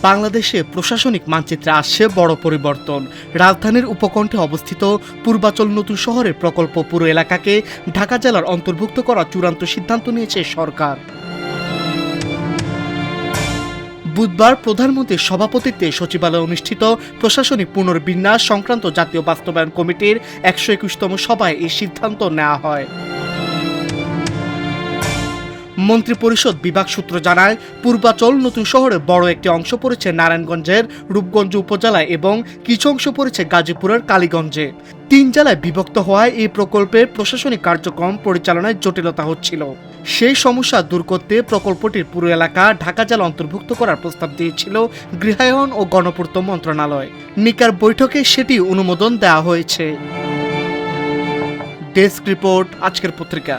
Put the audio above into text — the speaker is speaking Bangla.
বাংলাদেশে প্রশাসনিক মানচিত্রে আসছে বড় পরিবর্তন। রাজধানীর উপকণ্ঠে অবস্থিত পূর্বাচল নতুন শহরের প্রকল্প পুরো এলাকাকে ঢাকা জেলার অন্তর্ভুক্ত করার চূড়ান্ত সিদ্ধান্ত নিয়েছে সরকার। বুধবার প্রধানমন্ত্রীর সভাপতিত্বে সচিবালয়ে অনুষ্ঠিত প্রশাসনিক পুনর্বিন্যাস সংক্রান্ত জাতীয় বাস্তবায়ন কমিটির ১২১তম সভায় এই সিদ্ধান্ত নেওয়া হয়। মন্ত্রিপরিষদ বিভাগ সূত্র জানায়, পূর্বাচল নতুন শহরে বড় একটি অংশ পড়েছে নারায়ণগঞ্জের রূপগঞ্জ উপজেলায় এবং কিছু অংশ পড়েছে গাজীপুরের কালীগঞ্জে। ৩ জেলায় বিভক্ত হওয়ায় এই প্রকল্পের প্রশাসনিক কার্যক্রম পরিচালনায় জটিলতা হচ্ছিল। সেই সমস্যা দূর করতে প্রকল্পটির পুরো এলাকা ঢাকা জেলা অন্তর্ভুক্ত করার প্রস্তাব দিয়েছিল গৃহায়ন ও গণপূর্ত মন্ত্রণালয়। নিকার বৈঠকে সেটি অনুমোদন দেওয়া হয়েছে। ডেস্ক রিপোর্ট, আজকের পত্রিকা।